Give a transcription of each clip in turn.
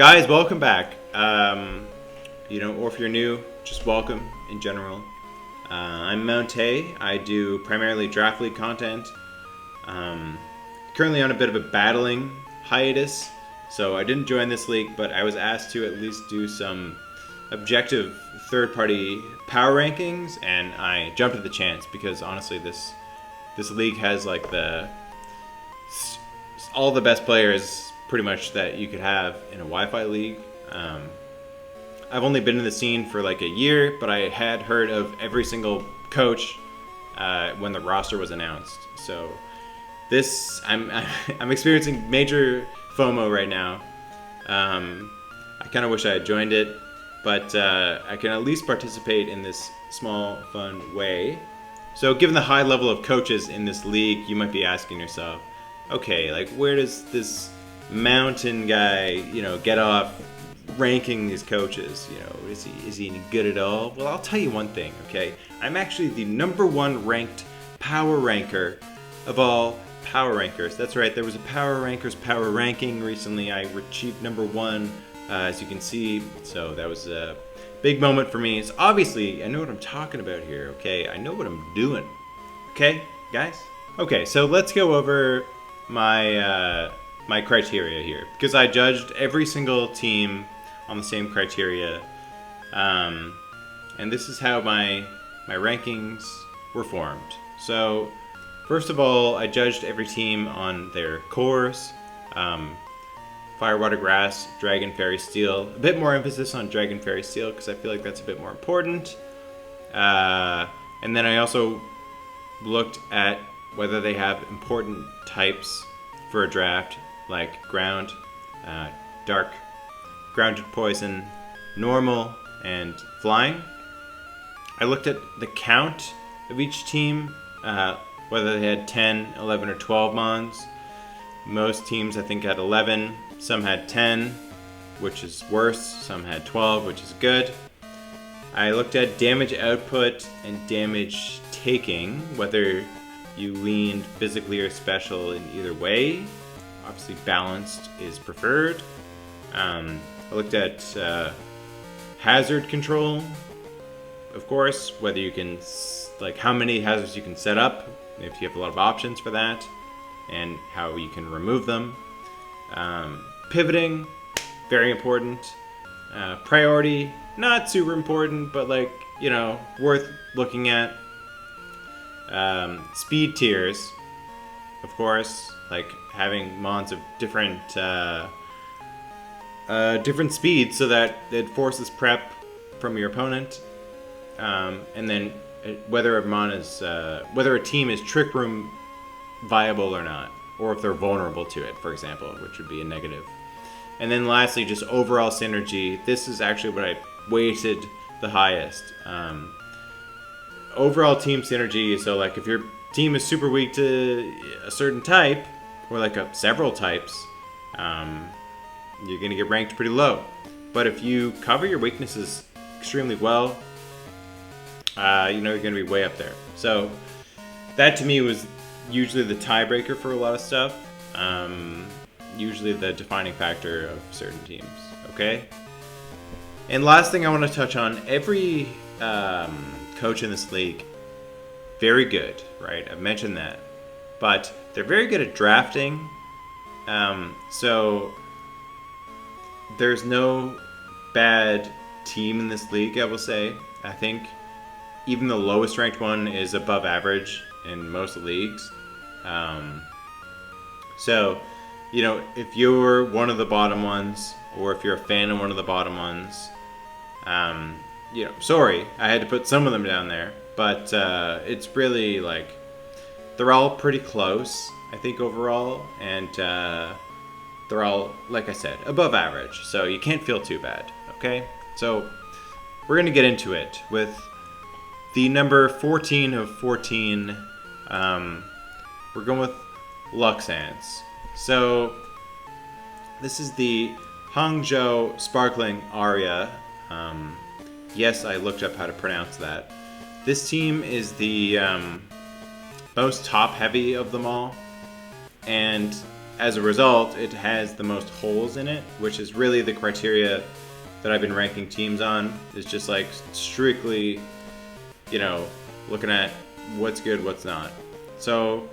Guys, welcome back. Or if you're new, just welcome in general. I'm Monte. I do primarily draft league content. Currently on a bit of a battling hiatus, so I didn't join this league, but I was asked to at least do some objective third-party power rankings, and I jumped at the chance because honestly, this league has like all the best players pretty much that you could have in a Wi-Fi league. I've only been in the scene for like a year, but I had heard of every single coach when the roster was announced. So I'm experiencing major FOMO right now. I kind of wish I had joined it, but I can at least participate in this small, fun way. So given the high level of coaches in this league, you might be asking yourself, okay, like where does this mountain guy, get off ranking these coaches? Is he any good at all? Well, I'll tell you one thing, okay? I'm actually the #1 ranked power ranker of all power rankers. That's right, there was a power rankers power ranking recently. I achieved #1, as you can see, so that was a big moment for me. So obviously, I know what I'm talking about here, okay? I know what I'm doing, okay, guys? Okay, so let's go over my criteria here, because I judged every single team on the same criteria, and this is how my rankings were formed. So first of all, I judged every team on their cores: fire, water, grass, dragon, fairy, steel. A bit more emphasis on dragon, fairy, steel because I feel like that's a bit more important. And then I also looked at whether they have important types for a draft, like ground, dark, grounded, poison, normal, and flying. I looked at the count of each team, whether they had 10, 11, or 12 mons. Most teams I think had 11, some had 10, which is worse, some had 12, which is good. I looked at damage output and damage taking, whether you leaned physically or special in either way. Obviously balanced is preferred. I looked at hazard control, of course, whether you can, like how many hazards you can set up, if you have a lot of options for that, and how you can remove them. Pivoting, very important. Priority, not super important, but like, worth looking at. Speed tiers, of course, like having mons of different speeds so that it forces prep from your opponent, and then whether a team is trick room viable or not, or if they're vulnerable to it, for example, which would be a negative. And then lastly, just overall synergy. This is actually what I weighted the highest. Overall team synergy, so like if your team is super weak to a certain type, or like several types, you're going to get ranked pretty low. But if you cover your weaknesses extremely well, you're going to be way up there. So that to me was usually the tiebreaker for a lot of stuff. Usually the defining factor of certain teams, okay? And last thing I want to touch on, every coach in this league, very good, right? I've mentioned that. But they're very good at drafting. So there's no bad team in this league, I will say. I think even the lowest ranked one is above average in most leagues. So, if you're one of the bottom ones, or if you're a fan of one of the bottom ones, sorry, I had to put some of them down there, but it's really like they're all pretty close, I think, overall, and they're all, like I said, above average, so you can't feel too bad, okay? So we're gonna get into it with the number 14 of 14. We're going with LUXANSE. So this is the Hangzhou Sparkling Aria. Yes, I looked up how to pronounce that. This team is the most top-heavy of them all, and as a result, it has the most holes in it, which is really the criteria that I've been ranking teams on. Is just like strictly, you know, looking at what's good, what's not. So,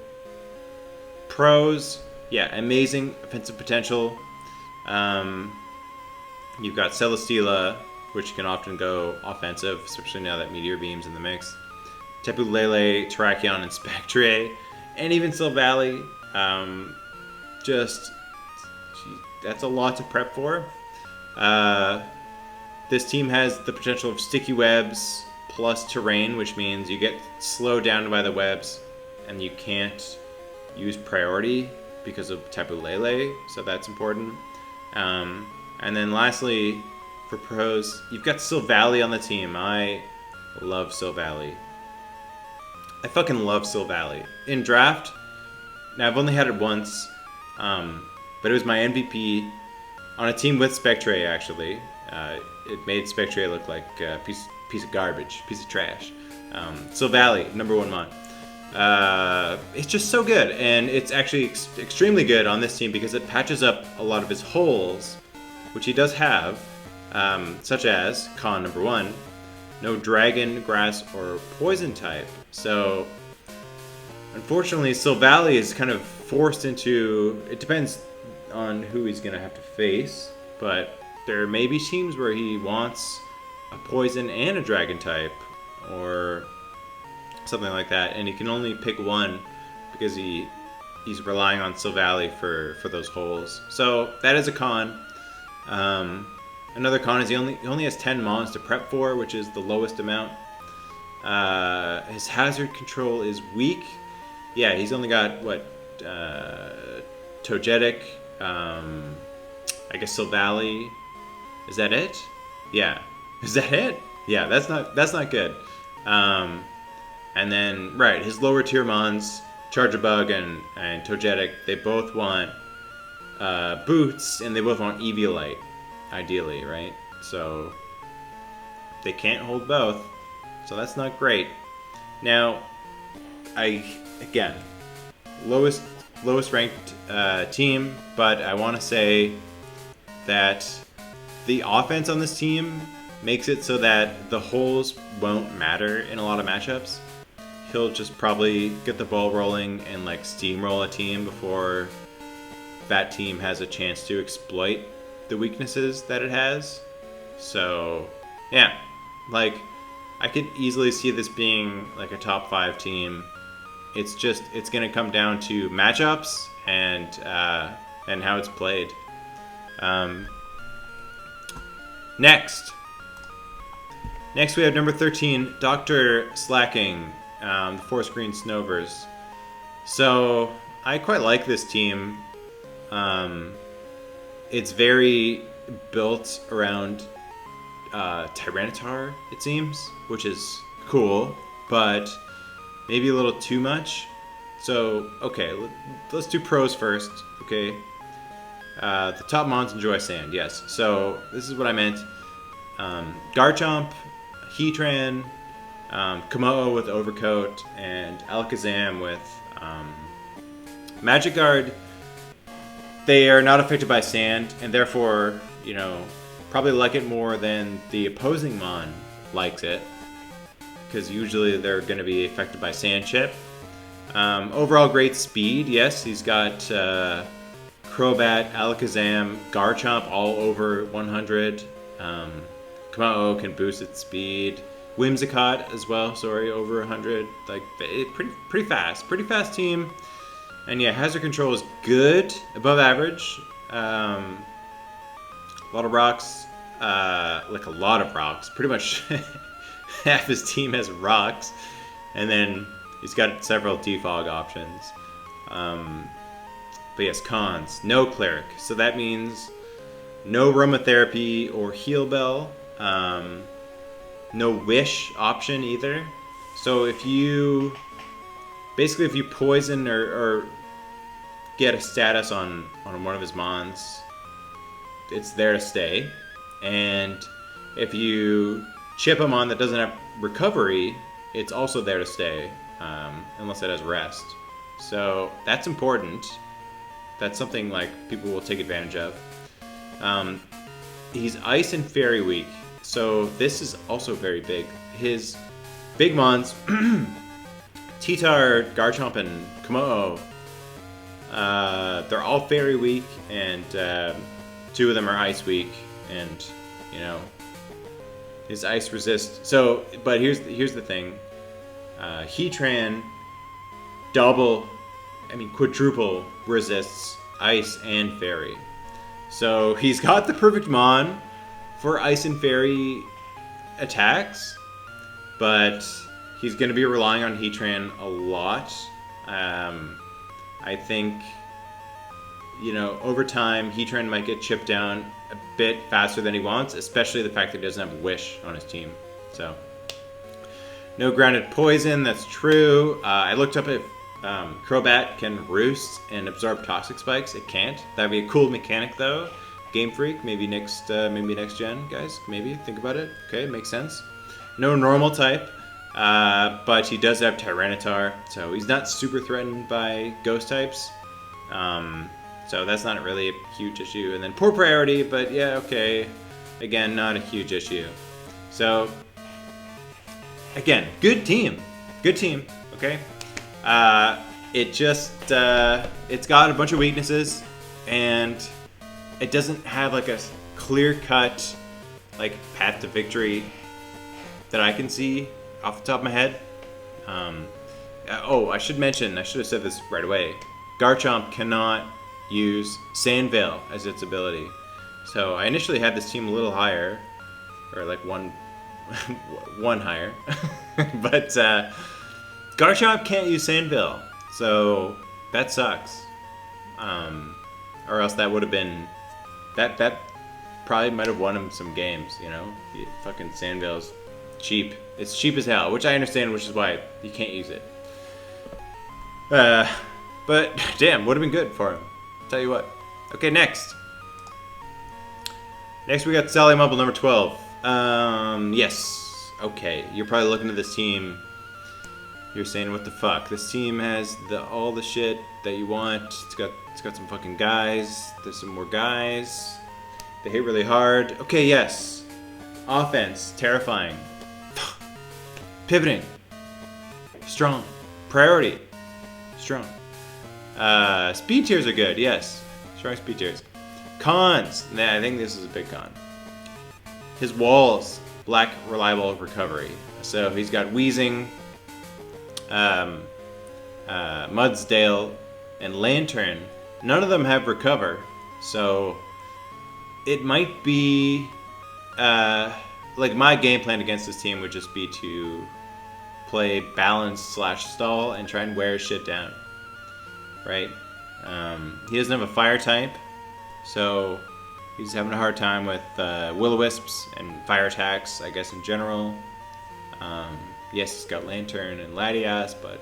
pros, yeah, amazing offensive potential. You've got Celesteela, which can often go offensive, especially now that Meteor Beam's in the mix. Tapu Lele, Terrakion, and Spectre, and even Silvally. That's a lot to prep for. This team has the potential of sticky webs plus terrain, which means you get slowed down by the webs and you can't use priority because of Tapu Lele, so that's important. And then lastly, for pros, you've got Silvally on the team. I love Silvally. I fucking love Silvally. In draft, now I've only had it once, but it was my MVP on a team with Spectre, actually. It made Spectre look like a piece of garbage, piece of trash. Silvally, #1 mon. It's just so good, and it's actually extremely good on this team because it patches up a lot of his holes, which he does have, such as con #1, no dragon, grass, or poison type. So, unfortunately, Silvally is kind of forced into, it depends on who he's going to have to face, but there may be teams where he wants a poison and a dragon type, or something like that, and he can only pick one because he's relying on Silvally for those holes. So that is a con. Another con is he only has 10 mons to prep for, which is the lowest amount. His hazard control is weak. Yeah, he's only got what, Togetic, I guess Silvally. Is that it? Yeah. Is that it? Yeah, that's not good. And then, right, his lower tier mons, Charjabug and Togetic, they both want boots, and they both want Eviolite, ideally, right? So they can't hold both, so that's not great. Now, again, lowest ranked team, but I want to say that the offense on this team makes it so that the holes won't matter in a lot of matchups. He'll just probably get the ball rolling and like steamroll a team before that team has a chance to exploit the weaknesses that it has. So yeah, like I could easily see this being like a top 5 team. It's gonna come down to matchups and how it's played. Next we have number 13, DR.SLAKING, the Forest Green Snovers. So I quite like this team. It's very built around Tyranitar, it seems, which is cool, but maybe a little too much. So, okay, let's do pros first, okay? The top mons enjoy sand, yes. So, this is what I meant. Garchomp, Heatran, Komodo with Overcoat, and Alakazam with Magic Guard. They are not affected by sand, and therefore, you know, probably like it more than the opposing mon likes it, because usually they're going to be affected by sand chip. Overall great speed, yes, he's got Crobat, Alakazam, Garchomp all over 100. Komodo can boost its speed. Whimsicott as well, sorry, over 100. Like, pretty fast team. And yeah, hazard control is good, above average. A lot of rocks, like a lot of rocks. Pretty much half his team has rocks. And then he's got several defog options. But yes, cons. No Cleric. So that means no Aromatherapy or Heal Bell. No Wish option either. So if you poison or get a status on one of his mons, it's there to stay. And if you chip a mon that doesn't have recovery, it's also there to stay, unless it has rest. So that's important. That's something like people will take advantage of. He's Ice and Fairy weak, so this is also very big. His big mons, Titar, Garchomp, and Komodo, they're all Fairy weak, and 2 of them are Ice weak, and you know, his Ice resist. So, but here's the thing, Heatran quadruple resists Ice and Fairy. So he's got the perfect mon for Ice and Fairy attacks, but he's going to be relying on Heatran a lot. I think, you know, over time, Heatran might get chipped down a bit faster than he wants, especially the fact that he doesn't have Wish on his team. So, no grounded poison, that's true. I looked up if Crobat can roost and absorb toxic spikes. It can't. That'd be a cool mechanic though. Game Freak, maybe next gen, guys. Maybe think about it. Okay, makes sense. No normal type, but he does have Tyranitar, so he's not super threatened by ghost types. So that's not really a huge issue. And then poor priority, but yeah, okay. Again, not a huge issue. So again, good team. Good team. Okay. It just, it's got a bunch of weaknesses, and it doesn't have like a clear-cut, like, path to victory that I can see off the top of my head. Oh, I should have said this right away. Garchomp cannot use Sand Veil as its ability. So I initially had this team a little higher, or like one higher, but, Garchomp can't use Sand Veil, so that sucks. Or else that would have been... That probably might have won him some games, you know? Fucking Sand Veil's cheap. It's cheap as hell, which I understand, which is why you can't use it. But, damn, would have been good for him. Tell you what. Okay, next. Next we got SALLYMUMBLE number 12. Yes. Okay, you're probably looking at this team... You're saying, what the fuck? This team has all the shit that you want. It's got some fucking guys. There's some more guys. They hit really hard. Okay, yes. Offense, terrifying. Pivoting, strong. Priority, strong. Speed tiers are good, yes. Strong speed tiers. Cons, nah, I think this is a big con. His walls lack reliable recovery. So he's got Wheezing, Mudsdale, and Lantern. None of them have recover, so it might be like my game plan against this team would just be to play balance / stall and try and wear shit down, right? He doesn't have a fire type, so he's having a hard time with Will-O-Wisps and fire attacks, I guess, in general. Yes, he's got Lantern and Latias, but,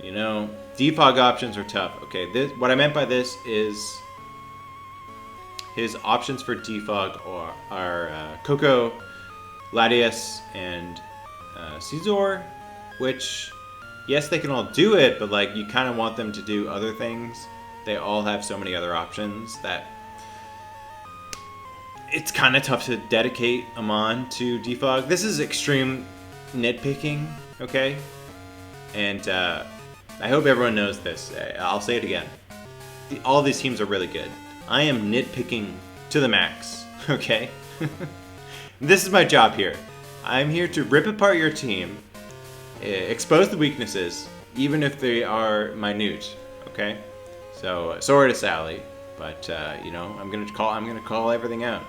you know, defog options are tough. Okay, what I meant by this is his options for defog are Coco, Latias, and Caesar, which, yes, they can all do it, but, like, you kind of want them to do other things. They all have so many other options that it's kind of tough to dedicate a mon to defog. This is extreme nitpicking, okay? And I hope everyone knows this. I'll say it again. All these teams are really good. I am nitpicking to the max, okay? This is my job here. I'm here to rip apart your team, expose the weaknesses, even if they are minute, okay? So, sorry to Sally, but you know, I'm gonna call everything out.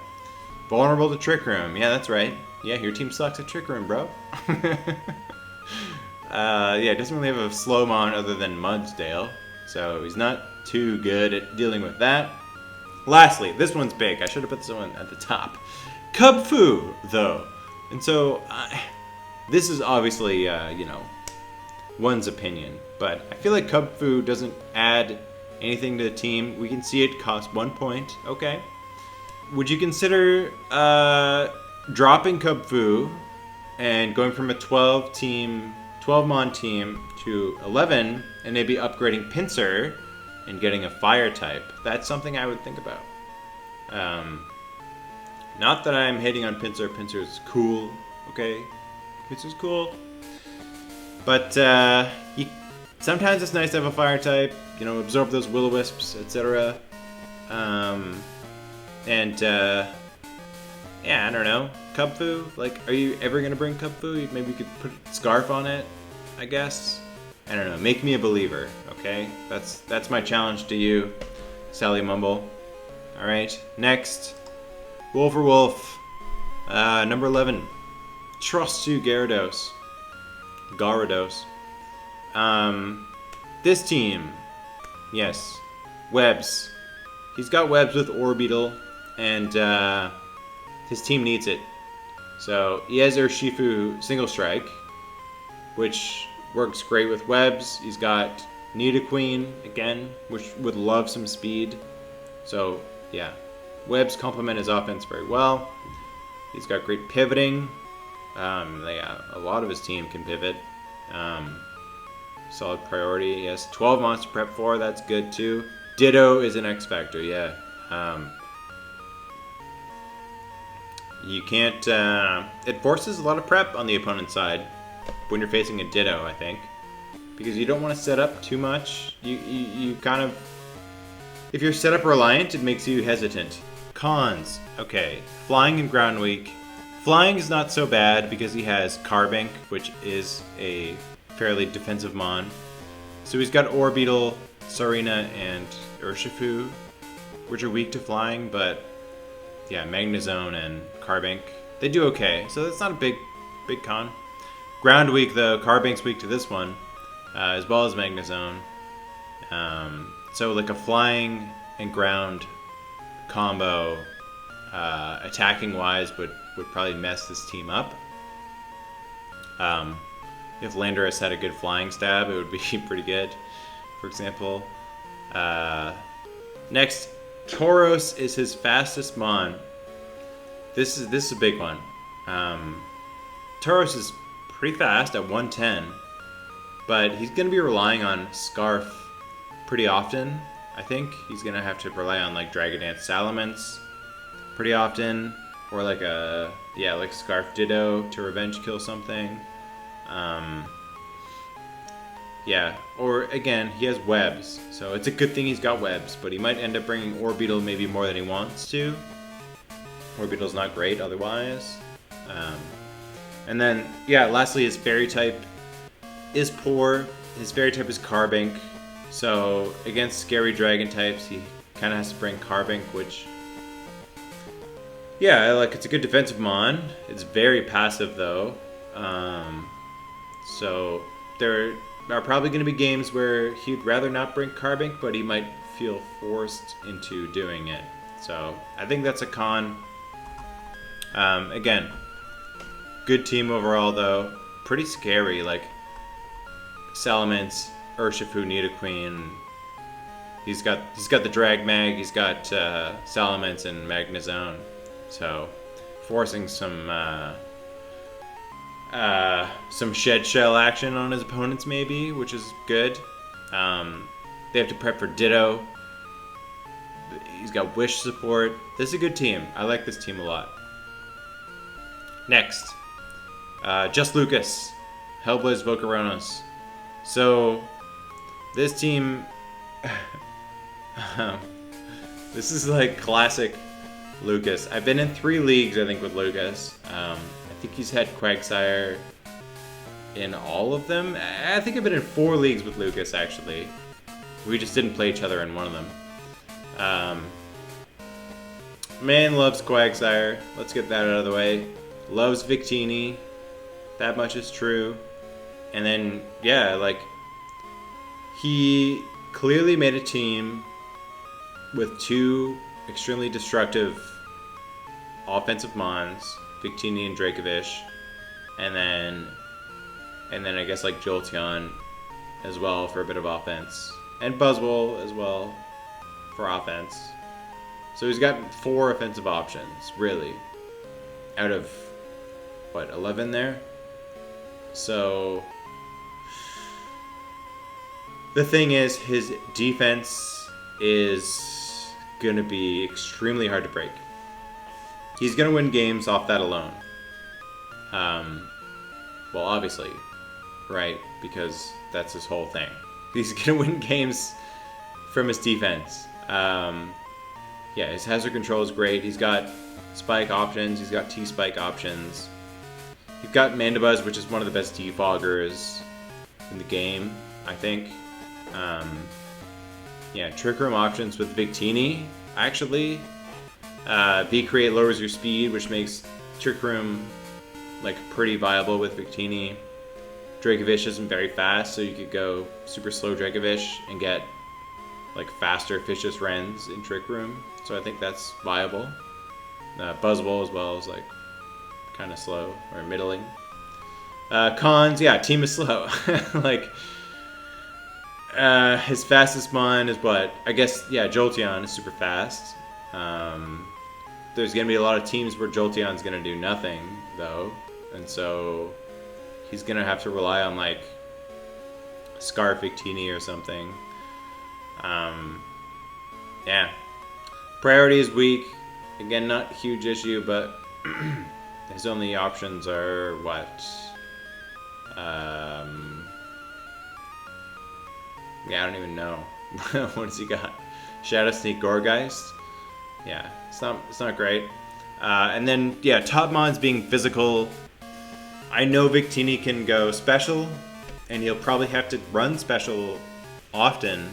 Vulnerable to Trick Room. Yeah, that's right. Yeah, your team sucks at Trick Room, bro. Yeah, it doesn't really have a Slowmon other than Mudsdale, so he's not too good at dealing with that. Lastly, this one's big. I should have put this one at the top. Kubfu, though. And so, this is obviously, you know, one's opinion, but I feel like Kubfu doesn't add anything to the team. We can see it cost 1 point. Okay. Would you consider dropping Kubfu and going from a 12-mon team to 11 and maybe upgrading Pinsir and getting a fire type, that's something I would think about. Not that I'm hating on Pinsir. Pinsir's cool, okay? Pinsir's cool. But sometimes it's nice to have a fire type, you know, absorb those will-o-wisps, etc. Yeah, I don't know. Cubfu? Like, are you ever gonna bring Cubfu? Maybe you could put a scarf on it, I guess. I don't know. Make me a believer, okay? That's my challenge to you, SALLYMUMBLE. Alright, next. WOLFERWOLF. Number 11. Trust to Gyarados. This team. Yes. Webs. He's got webs with Orbeetle, and his team needs it. So he has Urshifu Single Strike, which works great with webs. He's got Nidoqueen again, which would love some speed. So yeah, webs complement his offense very well. He's got great pivoting. A lot of his team can pivot. Solid priority. He has 12 monster prep 4. That's good too. Ditto is an X factor. Yeah. You can't. It forces a lot of prep on the opponent's side when you're facing a Ditto, I think, because you don't want to set up too much. You kind of, if you're setup reliant, it makes you hesitant. Cons. Okay, flying and ground weak. Flying is not so bad because he has Carbink, which is a fairly defensive mon. So he's got Orbeetle, Sarina, and Urshifu, which are weak to flying, but yeah, Magnezone and Carbink, they do okay. So that's not a big con. Ground weak though, Carbink's weak to this one, as well as Magnezone. So like a flying and ground combo, attacking wise, would probably mess this team up. If Landorus had a good flying stab, it would be pretty good, for example. Next, Tauros is his fastest mon. This is a big one. Tauros is pretty fast at 110, but he's going to be relying on Scarf pretty often. I think he's going to have to rely on like Dragon Dance Salamence pretty often, or like like Scarf Ditto to revenge kill something. Yeah, or again, he has webs, so it's a good thing he's got webs, but he might end up bringing Orbeetle maybe more than he wants to. Orbeetle's not great otherwise. And then, yeah, lastly, his fairy type is poor. His fairy type is Carbink, so against scary dragon types, he kind of has to bring Carbink, which, yeah, like, it's a good defensive mon. It's very passive though. So there are probably going to be games where he'd rather not bring Carbink, but he might feel forced into doing it. So I think that's a con. Again, good team overall though. Pretty scary, like Salamence, Urshifu, Nidoqueen. He's got the Drag Mag, he's got Salamence and Magnezone. So forcing some shed shell action on his opponents maybe, which is good. They have to prep for Ditto. He's got Wish support. This is a good team. I like this team a lot. Next, Just Lukas, Hellblaze Volcaronos. So this team, this is like classic Lukas. I've been in 3 leagues, I think, with Lukas. I think he's had Quagsire in all of them. I think I've been in 4 leagues with Lukas, actually. We just didn't play each other in one of them. Man loves Quagsire. Let's get that out of the way. Loves Victini. That much is true. And then, yeah, like, he clearly made a team with 2 extremely destructive offensive mons, Victini and Dracovish, and then I guess like Jolteon as well for a bit of offense, and Buzzwole as well for offense. So he's got 4 offensive options, really, out of what, 11 there. So The thing is, his defense is going to be extremely hard to break. He's going to win games off that alone. Well, obviously, right? Because that's his whole thing. He's going to win games from his defense. Yeah, his hazard control is great. He's got spike options. He's got T-spike options. You've got Mandibuzz, which is one of the best defoggers in the game, I think. Yeah, Trick Room options with Victini, actually. V-Create lowers your speed, which makes Trick Room like pretty viable with Victini. Dracovish isn't very fast, so you could go super slow Dracovish and get like faster Fishious Wrens in Trick Room. So I think that's viable. Buzzwole as well is like kind of slow or middling. Cons, yeah, Team is slow. Like his fastest mon is what? I guess, yeah, Jolteon is super fast. There's gonna be a lot of teams where Jolteon's gonna do nothing though, and so he's gonna have to rely on like Scarf Victini or something. Yeah. Priority is weak. Again, not a huge issue, but his only options are what? Yeah, I don't even know. What has he got? Shadow Sneak Gourgeist? Yeah, it's not great. And then, yeah, top mons being physical. I know Victini can go special, and he'll probably have to run special often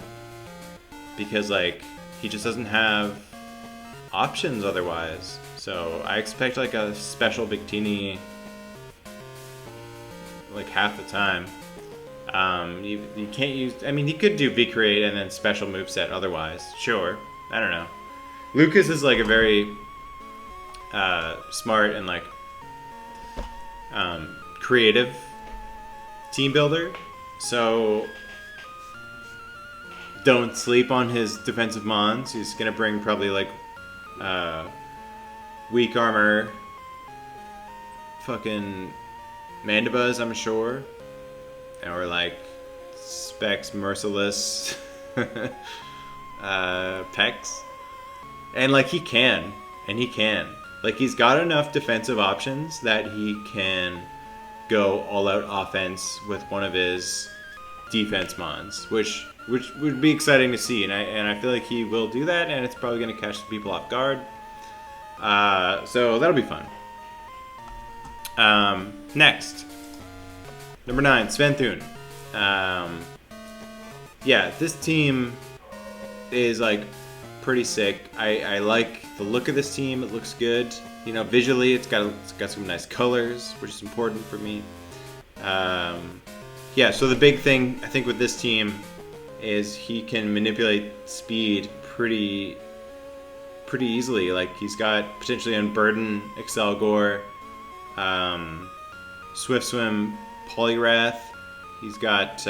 because, like, he just doesn't have options otherwise. So I expect, like, a special Victini, like, half the time. You can't use... I mean, he could do V-Create and then special moveset otherwise. Sure. I don't know. Lukas is, like, a very smart and, like, creative team builder. So don't sleep on his defensive mons. He's going to bring probably, like, weak armor fucking Mandibuzz, I'm sure. Or like Specs Merciless Pex. And like he can. Like he's got enough defensive options that he can go all out offense with one of his defense mons, which would be exciting to see, and I feel like he will do that, and it's probably gonna catch people off guard. So that'll be fun. Next. Number 9, SVENTHOON. Yeah, this team is like pretty sick. I like the look of this team. It looks good. You know, visually, it's got some nice colors, which is important for me. Yeah, so the big thing I think with this team is he can manipulate speed pretty easily. Like he's got potentially Unburden, Excelgor, Swift Swim, Poliwrath. He's got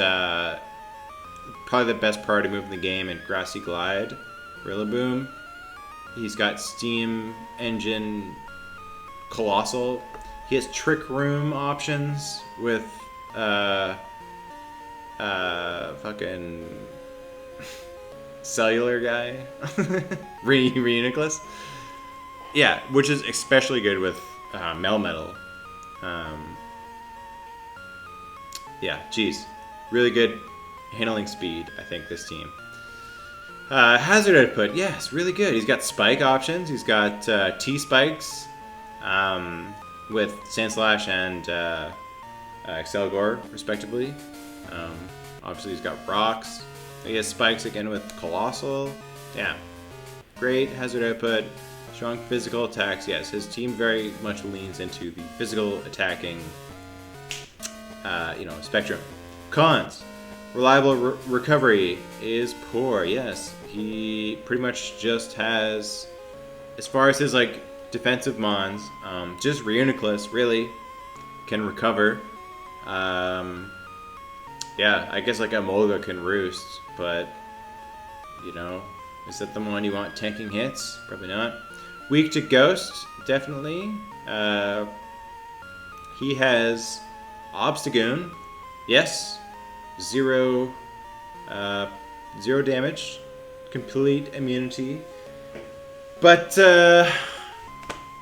probably the best priority move in the game in Grassy Glide, Rillaboom. He's got Steam Engine, Colossal. He has Trick Room options with fucking cellular guy, Reuniclus. Yeah, which is especially good with Melmetal. Yeah, geez. Really good handling speed, I think, this team. Hazard output, yes, really good. He's got spike options. He's got T-spikes with Sandslash and Excelgor, respectively. Obviously, he's got rocks. He has spikes again with Colossal. Yeah, great hazard output. Strong physical attacks. Yes, his team very much leans into the physical attacking spectrum. Cons. Reliable recovery is poor. Yes, he pretty much just has, as far as his like defensive mons, just Reuniclus really can recover. Yeah, I guess like Emolga can roost, but you know, is that the one you want tanking hits? Probably not. Weak to Ghost, definitely. He has Obstagoon. Yes. Zero 0 damage, complete immunity. But,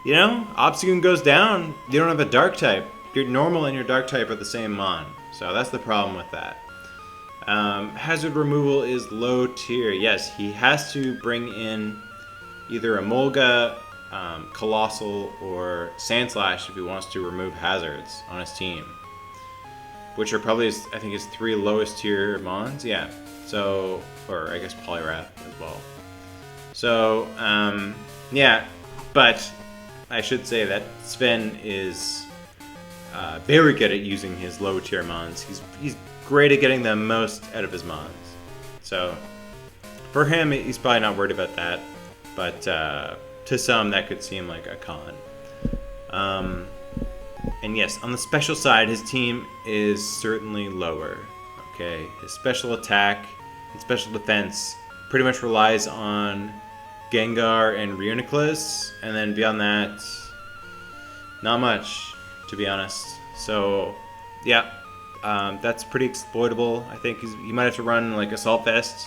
you know, Obstagoon goes down. You don't have a dark type. Your normal and your dark type are the same mon. So that's the problem with that. Hazard removal is low tier. Yes, he has to bring in either a Molga, Colossal, or Sandslash if he wants to remove hazards on his team. Which are probably, I think, his 3 lowest tier mons. Yeah. So, or I guess Poliwrath as well. So, yeah. But I should say that Sven is very good at using his low tier mons. He's great at getting the most out of his mons. So, for him, he's probably not worried about that. But to some, that could seem like a con. And yes, on the special side, his team is certainly lower. Okay, his special attack and special defense pretty much relies on Gengar and Reuniclus, and then beyond that, not much, to be honest. So, yeah, that's pretty exploitable. I think he might have to run like Assault Vest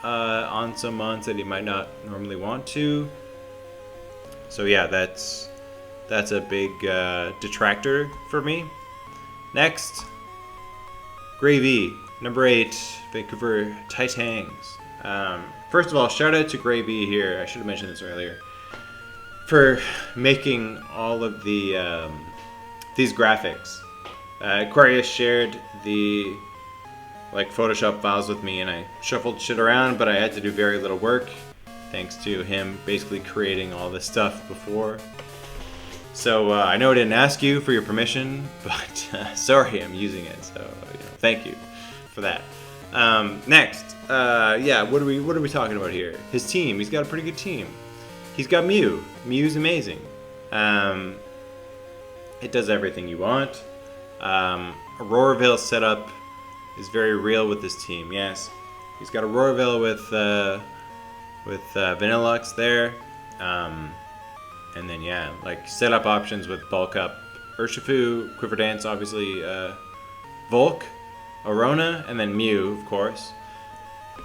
on some mons that he might not normally want to. So yeah, that's a big detractor for me. Next, GREYVEEE, number 8, Vancouver Titans. First of all, shout out to GREYVEEE here. I should have mentioned this earlier, for making all of the these graphics. Aquarius shared the Photoshop files with me, and I shuffled shit around, but I had to do very little work, thanks to him basically creating all this stuff before. So I know I didn't ask you for your permission, but sorry, I'm using it. So thank you for that. Next, yeah, what are we talking about here? His team. He's got a pretty good team. He's got Mew. Mew's amazing. It does everything you want. Auroraville setup is very real with this team. Yes, he's got Auroraville with Vanillux there. And then, yeah, setup options with Bulk Up, Urshifu, Quiver Dance, obviously, Volk, Arona, and then Mew, of course.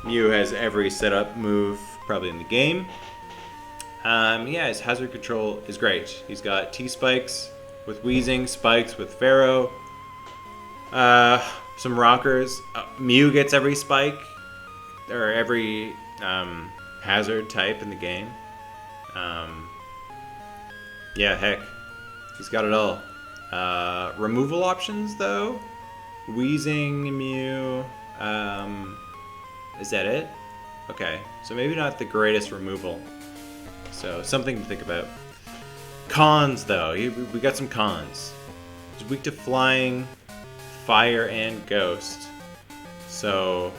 Mew has every setup move probably in the game. Yeah, his hazard control is great. He's got T-Spikes with Weezing, Spikes with Pharaoh, some Rockers. Mew gets every Spike, or every hazard type in the game. Yeah, heck, he's got it all. Removal options, though? Weezing, Mew, is that it? Okay, so maybe not the greatest removal. So, something to think about. Cons, though. We got some cons. He's weak to Flying, Fire, and Ghost. So,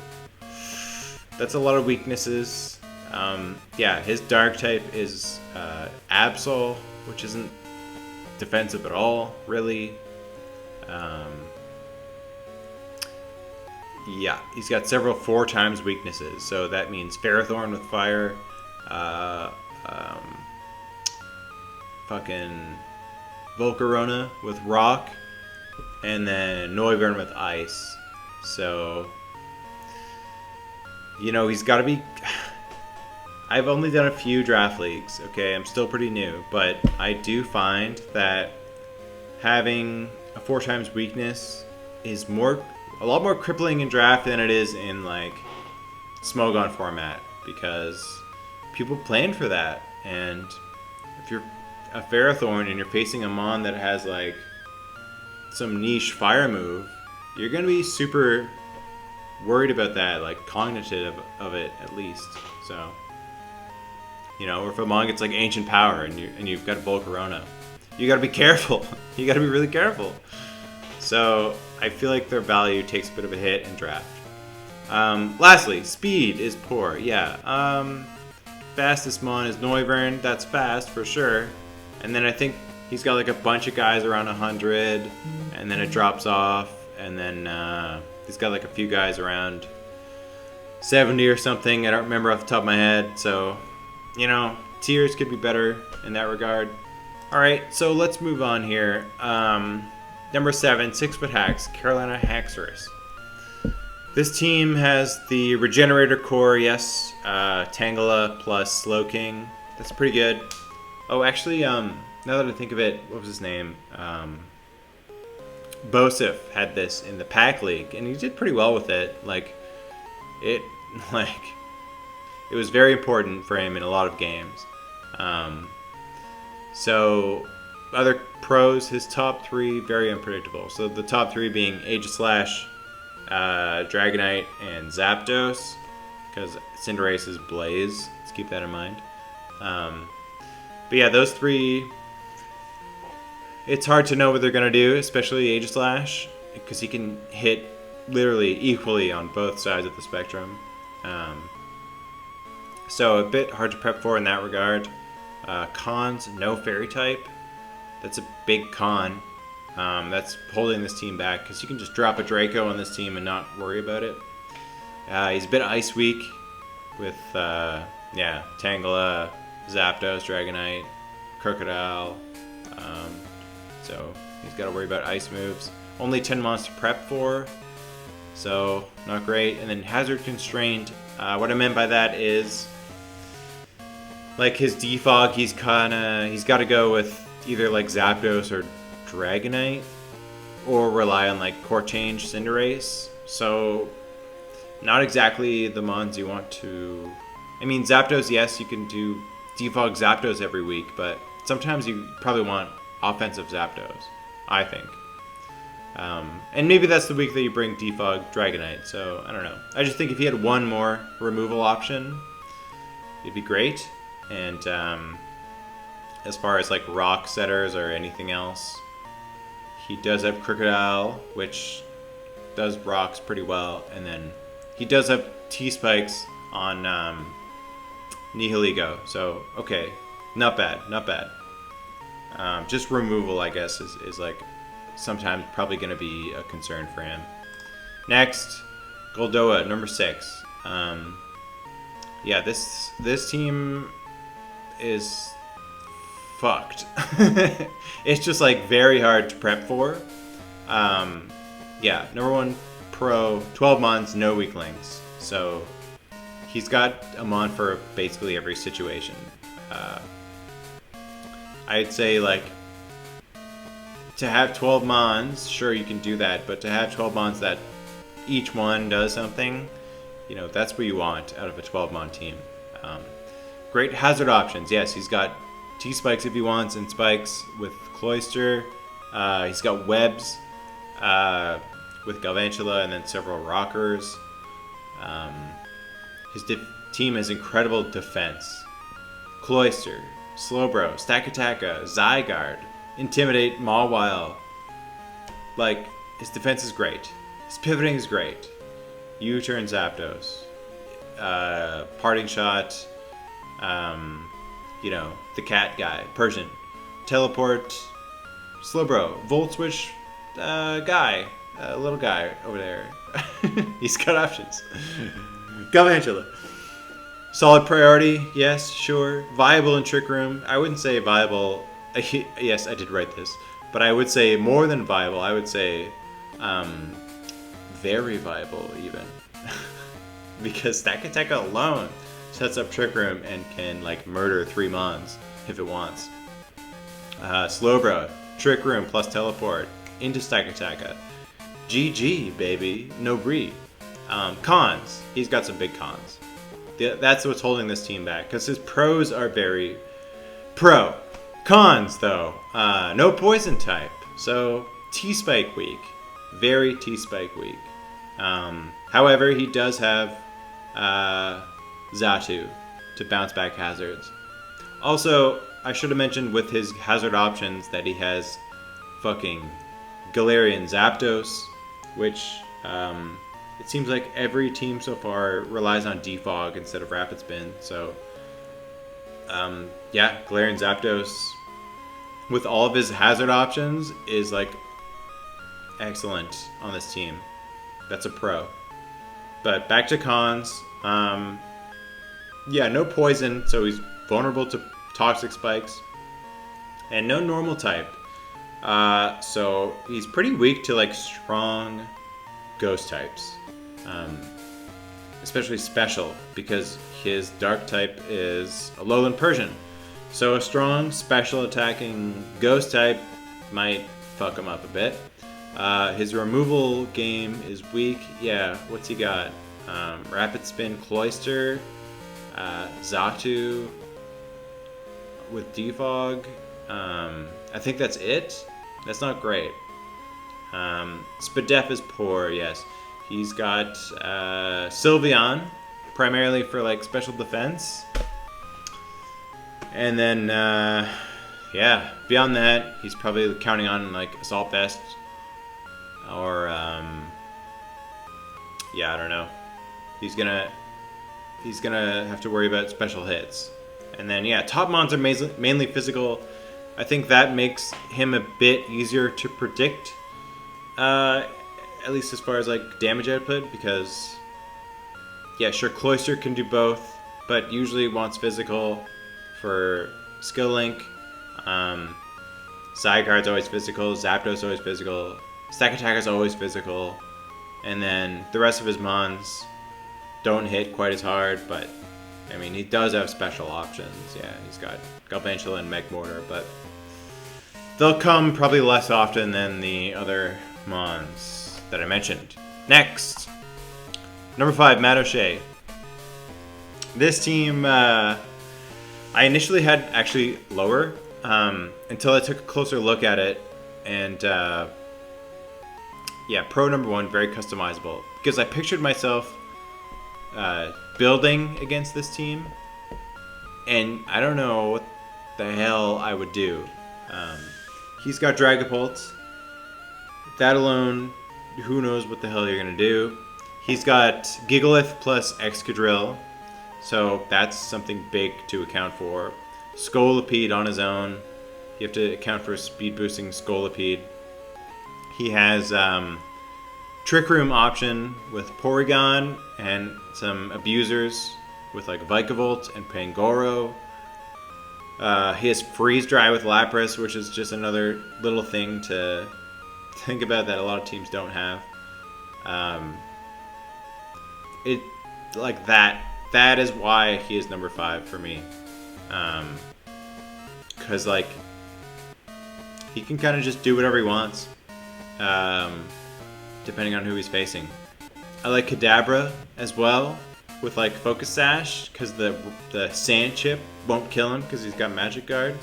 that's a lot of weaknesses. Yeah, his Dark type is Absol, which isn't defensive at all, really. Yeah, he's got several 4x weaknesses, so that means Ferrothorn with Fire, fucking Volcarona with Rock, and then Noivern with Ice. So, you know, he's got to be... I've only done a few draft leagues, okay? I'm still pretty new, but I do find that having a 4x weakness is a lot more crippling in draft than it is in Smogon format, because people plan for that. And if you're a Ferrothorn and you're facing a mon that has some niche fire move, you're gonna be super worried about that, cognitive of it at least. So, you know, or if a mon gets Ancient Power and you've got Volcarona, you gotta be careful. You gotta be really careful. So I feel like their value takes a bit of a hit in draft. Lastly, speed is poor. Yeah. Fastest mon is Noivern. That's fast for sure. And then I think he's got a bunch of guys around 100, and then it drops off, and then he's got a few guys around 70 or something. I don't remember off the top of my head. So, you know, tiers could be better in that regard. All right, so let's move on here. Number 7, 6-foot Hacks, Carolina Haxorus. This team has the Regenerator Core, yes. Tangela plus Slowking. That's pretty good. Oh, actually, now that I think of it, what was his name? Bosif had this in the Pack League, and he did pretty well with it. It was very important for him in a lot of games. So, other pros, his top 3, very unpredictable. So the top 3 being Aegislash, Dragonite, and Zapdos, because Cinderace is Blaze. Let's keep that in mind. But yeah, those 3, it's hard to know what they're going to do, especially Aegislash, because he can hit literally equally on both sides of the spectrum. So a bit hard to prep for in that regard. Cons, no Fairy type. That's a big con. That's holding this team back, because you can just drop a Draco on this team and not worry about it. He's a bit Ice weak with, Tangela, Zapdos, Dragonite, Crocodile. So he's got to worry about Ice moves. Only 10 months to prep for, so not great. And then Hazard Constrained. What I meant by that is, like, his defog, he's got to go with either like Zapdos or Dragonite, or rely on like Core Change Cinderace. So not exactly the mons you want to. I mean, Zapdos, yes, you can do defog Zapdos every week, but sometimes you probably want offensive Zapdos, I think. And maybe that's the week that you bring defog Dragonite, so I don't know. I just think if he had one more removal option, it'd be great. And as far as like rock setters or anything else, he does have Crocodile, which does rocks pretty well, and then he does have T-Spikes on Nihiligo, so okay, not bad, not bad. Just removal, I guess, is like sometimes probably going to be a concern for him. Next, Goldoa, number 6. Yeah, this team is fucked. It's just like very hard to prep for. Yeah, number 1 pro, 12 months, no weaklings. So he's got a mon for basically every situation. I'd say, like, to have 12 mons, sure, you can do that, but to have 12 mons that each one does something, you know, that's what you want out of a 12-mon team. Great hazard options. Yes, he's got T-Spikes if he wants, and Spikes with Cloyster. He's got Webs with Galvantula, and then several Rockers. His team has incredible defense. Cloyster, Slowbro, Stakataka, Zygarde, Intimidate, Mawile. Like, his defense is great. His pivoting is great. U-turn Zapdos. Parting Shot. You know, the cat guy. Persian. Teleport. Slowbro. Volt Switch guy. Little guy over there. He's got options. Galvantula. Solid priority, yes, sure. Viable in Trick Room. I wouldn't say viable. Yes, I did write this. But I would say more than viable. I would say very viable, even. Because Stakataka alone sets up Trick Room and can, like, murder 3 mons if it wants. Slowbro, Trick Room plus Teleport into Stakataka. GG, baby. No breed. Cons. He's got some big cons. That's what's holding this team back, because his pros are very pro. Cons, though, no poison type, so T-Spike weak, very T-Spike weak. However, he does have Xatu to bounce back hazards. Also, I should have mentioned with his hazard options that he has fucking Galarian Zapdos, which it seems like every team so far relies on Defog instead of Rapid Spin. So, yeah, Galarian Zapdos, with all of his hazard options, is like excellent on this team. That's a pro. But back to cons. Yeah, no poison, so he's vulnerable to toxic spikes. And no normal type. So he's pretty weak to like strong ghost types. especially special, because his dark type is a lowland Persian. So a strong special attacking ghost type might fuck him up a bit. His removal game is weak. Yeah, what's he got? Rapid Spin, Cloister, Xatu with Defog. I think that's it. That's not great. Spadef is poor, yes. He's got Sylveon, primarily for like special defense. And then, yeah, beyond that, he's probably counting on like Assault Vest. Or, yeah, I don't know. He's gonna have to worry about special hits. And then, yeah, top mons are mainly physical. I think that makes him a bit easier to predict. At least as far as like damage output, because yeah, sure, Cloister can do both, but usually wants physical for skill link. Zygarde's always physical, Zapdos always physical, Stack Attacker's always physical, and then the rest of his mons don't hit quite as hard, but I mean, he does have special options. Yeah, he's got Galvantula and Magmortar, but they'll come probably less often than the other mons that I mentioned. Next, number 5, MATTOSHEA. This team, I initially had actually lower, until I took a closer look at it, and yeah, pro number 1, very customizable, because I pictured myself building against this team, and I don't know what the hell I would do. He's got Dragapult. That alone, who knows what the hell you're gonna do. He's got Gigalith plus Excadrill, so that's something big to account for. Scolipede on his own, you have to account for speed boosting Scolipede. He has Trick Room option with Porygon and some abusers with like Vikavolt and Pangoro. He has Freeze Dry with Lapras, which is just another little thing to think about that a lot of teams don't have. It like that. That is why he is number 5 for me. Because like he can kind of just do whatever he wants, depending on who he's facing. I like Kadabra as well with like Focus Sash, because the Sand Chip won't kill him because he's got Magic Guard.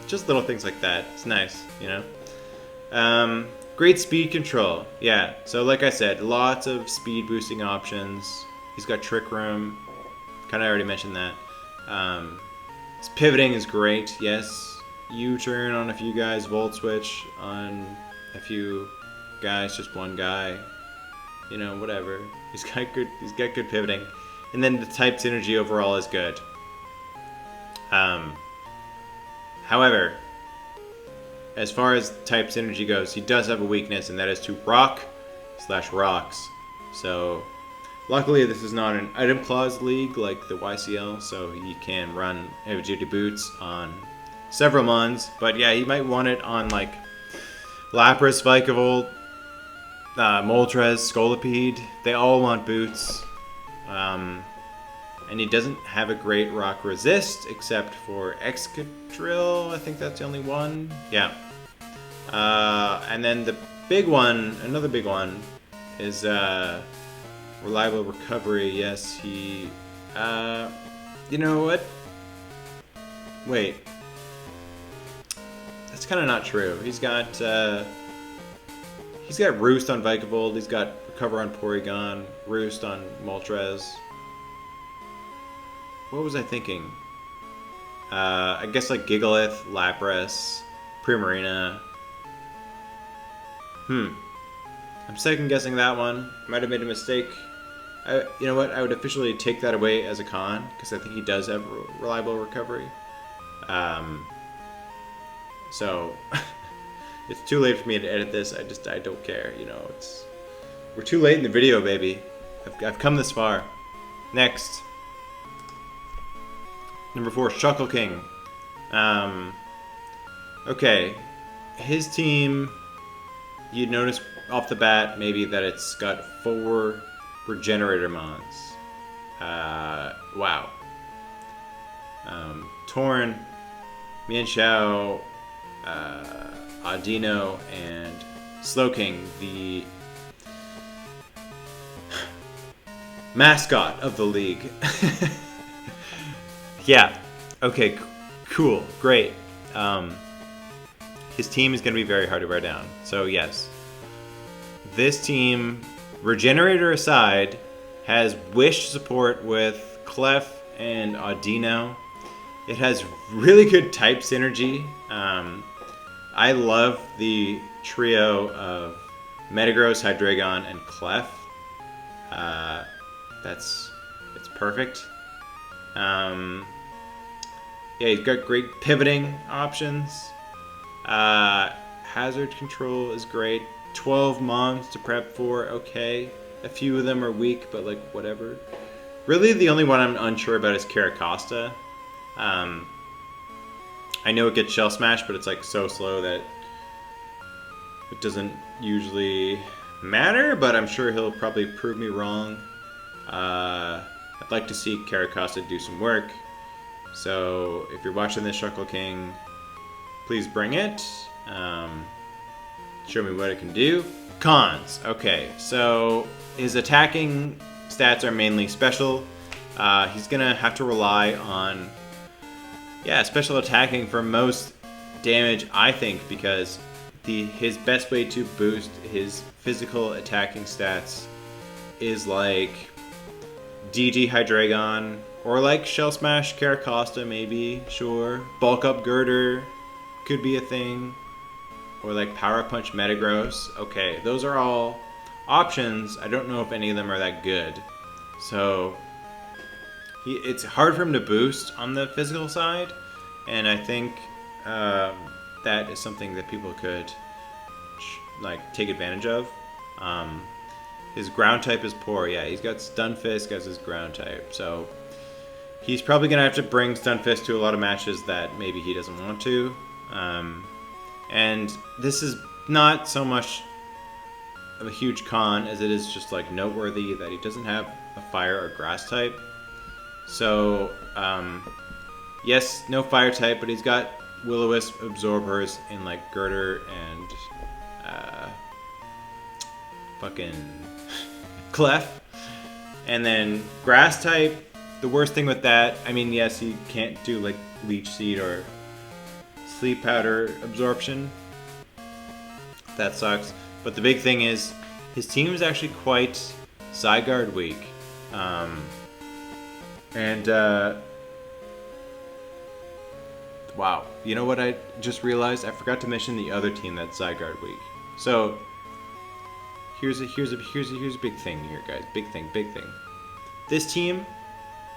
Just little things like that. It's nice, you know. Great speed control. Yeah, so like I said, lots of speed boosting options. He's got Trick Room. Kind of already mentioned that. His pivoting is great, yes. U-turn on a few guys, Volt Switch on a few guys, just one guy. You know, whatever. He's got good pivoting. And then the type synergy overall is good. However, as far as type synergy goes, he does have a weakness, and that is to Rock/Rocks. So, luckily this is not an item clause league like the YCL, so he can run heavy duty boots on several mons. But yeah, he might want it on like Lapras, Vikavolt, Moltres, Scolipede. They all want boots. And he doesn't have a great rock resist except for Excadrill. I think that's the only one. Yeah. And then the big one, another big one, is reliable recovery. Yes, he. You know what? Wait. That's kind of not true. He's got Roost on Vikavolt. He's got Recover on Porygon. Roost on Moltres. What was I thinking? I guess like Gigalith, Lapras, Primarina. I'm second guessing that one. Might have made a mistake. You know what? I would officially take that away as a con, because I think he does have reliable recovery. So it's too late for me to edit this. I don't care. You know, we're too late in the video, baby. I've come this far. Next. Number 4, SHUCKLEKING. Okay, his team, you'd notice off the bat maybe that it's got 4 regenerator mons. Wow. Torn, Mianxiao, Audino, and SLAKING, the mascot of the league. Yeah. Okay. Cool. Great. His team is going to be very hard to wear down. So yes, this team, Regenerator aside, has Wish support with Clef and Audino. It has really good type synergy. I love the trio of Metagross, Hydreigon, and Clef. It's perfect. Yeah, he's got great pivoting options. Hazard control is great. 12 moms to prep for, okay. A few of them are weak, but like whatever. Really, the only one I'm unsure about is Caracosta. I know it gets Shell Smash, but it's like so slow that it doesn't usually matter, but I'm sure he'll probably prove me wrong. I'd like to see Caracosta do some work. So if you're watching this, SHUCKLEKING, please bring it. Show me what it can do. Cons. Okay, so his attacking stats are mainly special. He's gonna have to rely on, special attacking for most damage, I think, because his best way to boost his physical attacking stats is like DG Hydreigon, or like Shell Smash Caracosta, maybe, sure. Bulk Up Girder could be a thing. Or like Power Punch Metagross. Okay, those are all options. I don't know if any of them are that good. So it's hard for him to boost on the physical side, and I think that is something that people could like take advantage of. His ground type is poor. Yeah, he's got Stunfisk as his ground type, so he's probably gonna have to bring Stunfisk to a lot of matches that maybe he doesn't want to. And this is not so much of a huge con as it is just like noteworthy that he doesn't have a fire or grass type. So yes, no fire type, but he's got Will-O-Wisp absorbers in like Girder and fucking Clef. And then grass type, the worst thing with that, I mean, yes, he can't do like Leech Seed or Sleep Powder absorption. That sucks. But the big thing is his team is actually quite Zygarde weak. Wow. You know what I just realized? I forgot to mention the other team that's Zygarde weak. So here's a big thing here, guys. Big thing. This team,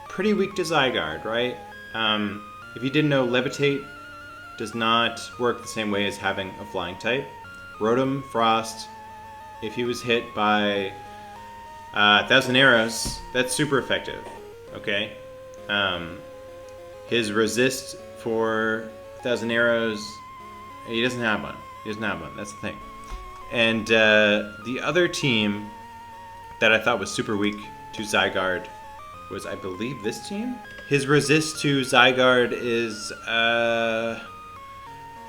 pretty weak to Zygarde, right? If you didn't know, Levitate does not work the same way as having a flying type. Rotom, Frost, if he was hit by 1,000 arrows, that's super effective, okay? His resist for 1,000 arrows, he doesn't have one. That's the thing. And the other team that I thought was super weak to Zygarde was, I believe, this team? His resist to Zygarde is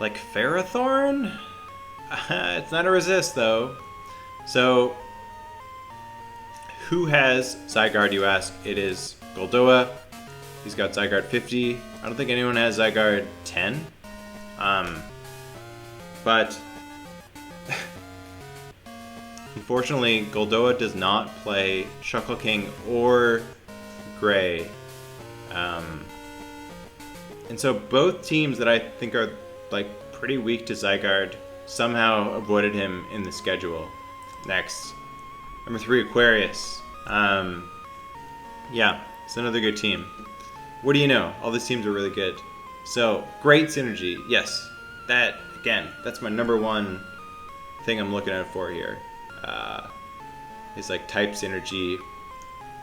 like Ferrothorn? It's not a resist though. So who has Zygarde, you ask? It is Goldoa. He's got Zygarde 50. I don't think anyone has Zygarde 10. But unfortunately, Goldoa does not play SHUCKLEKING or Gray. And so both teams that I think are like pretty weak to Zygarde somehow avoided him in the schedule. Next, number 3, Aquarius. Yeah, it's another good team. What do you know? All these teams are really good. So great synergy. Yes, that again, that's my number one thing I'm looking out for here. Is like type synergy.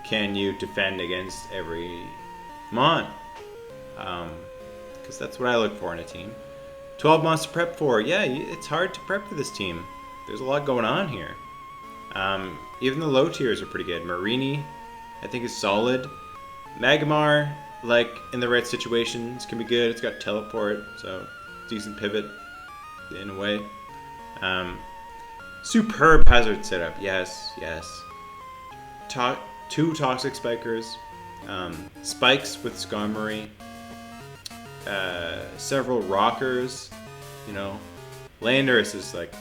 Can you defend against every mon? Because that's what I look for in a team. 12 months to prep for. Yeah, it's hard to prep for this team. There's a lot going on here. even the low tiers are pretty good. Marini, I think, is solid. Magmar, like, in the right situations, can be good. It's got teleport, so decent pivot in a way. Superb hazard setup, yes, yes. Two toxic spikers, spikes with Skarmory, several rockers, you know. Landorus is like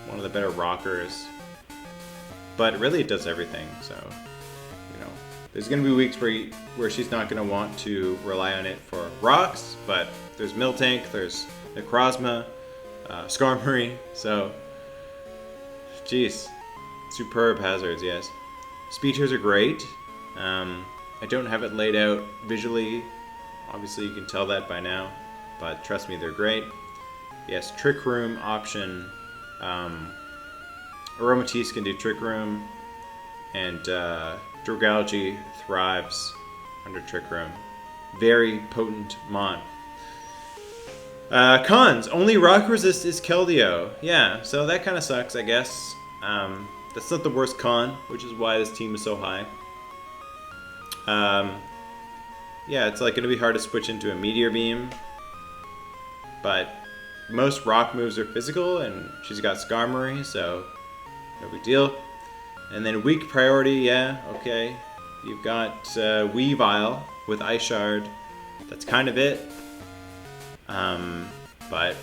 one of the better rockers, but really it does everything, so, you know. There's going to be weeks where she's not going to want to rely on it for rocks, but there's Miltank, there's Necrozma, Skarmory, so, jeez. Superb hazards, yes. Speed tiers are great. I don't have it laid out visually. Obviously you can tell that by now, but trust me, they're great. Yes, Trick Room option. Aromatisse can do Trick Room, and Dragalge thrives under Trick Room. Very potent mon. Cons. Only rock resist is Keldeo. Yeah, so that kind of sucks, I guess. That's not the worst con, which is why this team is so high. Yeah, it's like going to be hard to switch into a Meteor Beam, but most rock moves are physical, and she's got Skarmory, so no big deal. And then weak priority, yeah, okay. You've got Weavile with Ice Shard. That's kind of it. But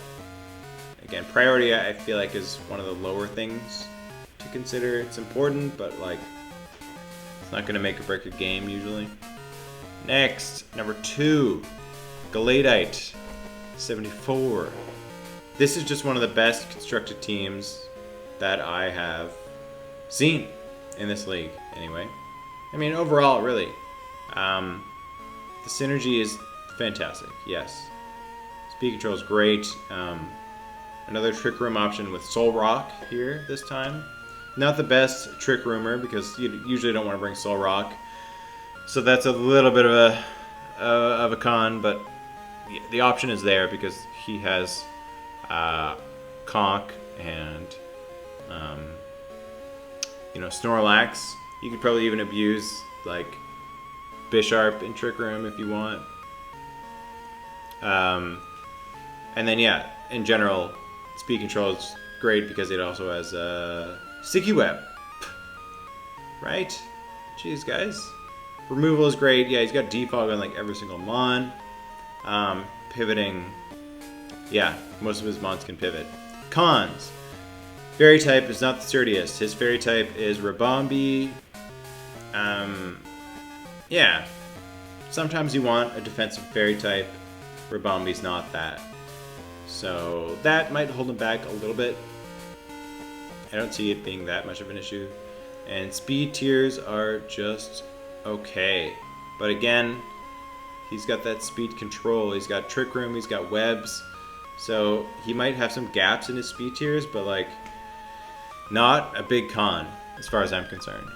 again, priority I feel like is one of the lower things to consider. It's important, but like it's not going to make or break a game usually. Next, number 2, Galadite, 74. This is just one of the best constructed teams that I have seen in this league, anyway. I mean, overall, really. The synergy is fantastic, yes. Speed control is great. Another Trick Room option with Soul Rock here this time. Not the best Trick Roomer, because you usually don't want to bring Soul Rock. So that's a little bit of a con, but the option is there because he has Conk and you know, Snorlax. You could probably even abuse like Bisharp in Trick Room if you want. And then yeah, in general, speed control is great because it also has Sticky Web. Right? Jeez, guys. Removal is great. Yeah, he's got defog on like every single mon. Pivoting. Yeah, most of his mons can pivot. Cons. Fairy type is not the sturdiest. His fairy type is Rabombi. Yeah. Sometimes you want a defensive fairy type. Rabombi's not that. So that might hold him back a little bit. I don't see it being that much of an issue. And speed tiers are just okay. But again, he's got that speed control. He's got Trick Room, he's got webs. So he might have some gaps in his speed tiers, but like not a big con as far as I'm concerned.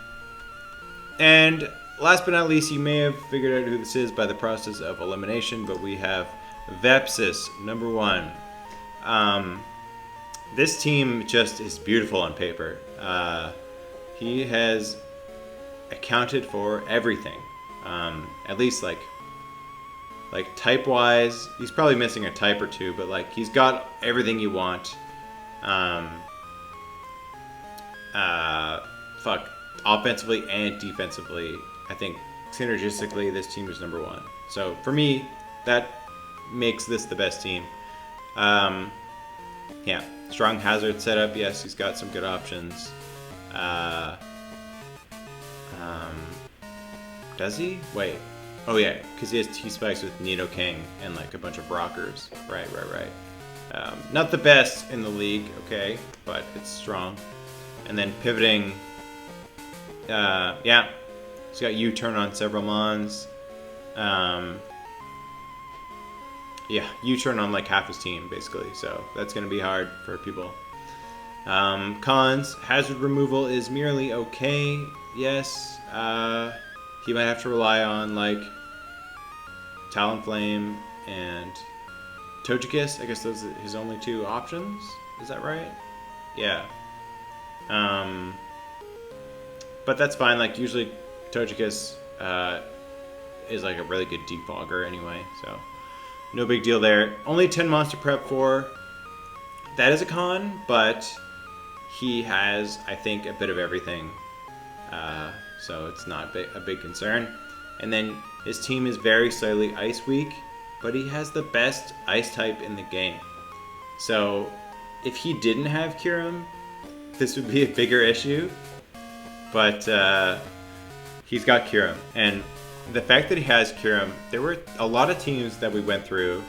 And last but not least, you may have figured out who this is by the process of elimination, but we have VEPSIS, number 1. This team just is beautiful on paper. He has accounted for everything. At least like type wise, he's probably missing a type or two, but like he's got everything you want. Offensively and defensively, I think synergistically this team is number 1. So for me, that makes this the best team. Yeah, strong hazard setup. Yes, he's got some good options. Does he? Wait. Oh yeah, because he has T-Spikes with Nidoking and like a bunch of rockers. Right. Not the best in the league, okay, but it's strong. And then pivoting, yeah, he's got U-turn on several mons. Yeah, U-turn on like half his team, basically, so that's going to be hard for people. Cons, hazard removal is merely okay, yes. He might have to rely on like Talonflame and Togekiss. I guess those are his only 2 options. Is that right? Yeah. but that's fine. Like usually Togekiss is like a really good defogger anyway, so no big deal there. Only 10 monster prep for. That is a con, but he has, I think, a bit of everything, so it's not a big concern. And then his team is very slightly ice weak, but he has the best ice type in the game. So if he didn't have Kyurem, this would be a bigger issue, but he's got Kyurem. And the fact that he has Kyurem, there were a lot of teams that we went through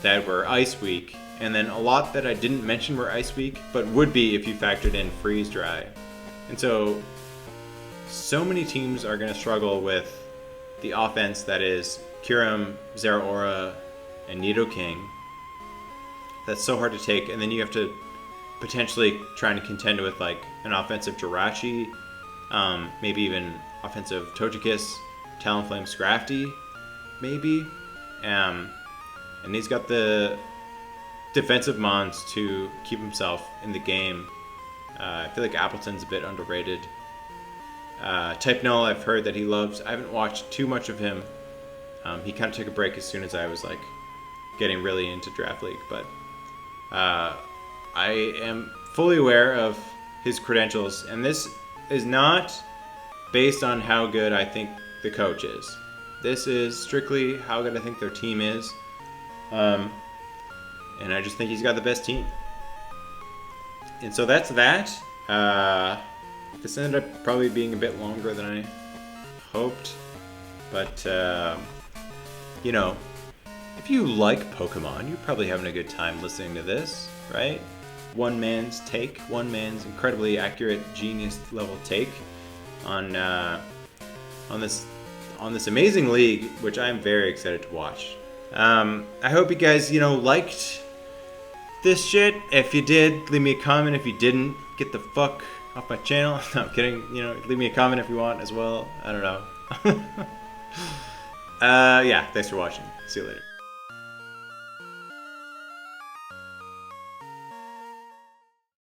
that were ice weak, and then a lot that I didn't mention were ice weak, but would be if you factored in freeze dry. And so many teams are going to struggle with the offense that is Kyurem, Zeraora, and Nidoking. That's so hard to take, and then you have to potentially try and contend with like an offensive Jirachi, maybe even offensive Togekiss, Talonflame, Scrafty, maybe. And he's got the defensive mons to keep himself in the game. I feel like Appleton's a bit underrated. Type Null, I've heard that he loves. I haven't watched too much of him. He kind of took a break as soon as I was like getting really into Draft League, but I am fully aware of his credentials, and this is not based on how good I think the coach is. This is strictly how good I think their team is, and I just think he's got the best team. And so that's that. This ended up probably being a bit longer than I hoped, but you know, if you like Pokemon, you're probably having a good time listening to this, right? One man's take, one man's incredibly accurate, genius level take on this amazing league, which I'm very excited to watch. I hope you guys, liked this shit. If you did, leave me a comment. If you didn't, get the fuck off my channel. No, I'm kidding. Leave me a comment if you want as well. I don't know. Yeah, thanks for watching. See you later.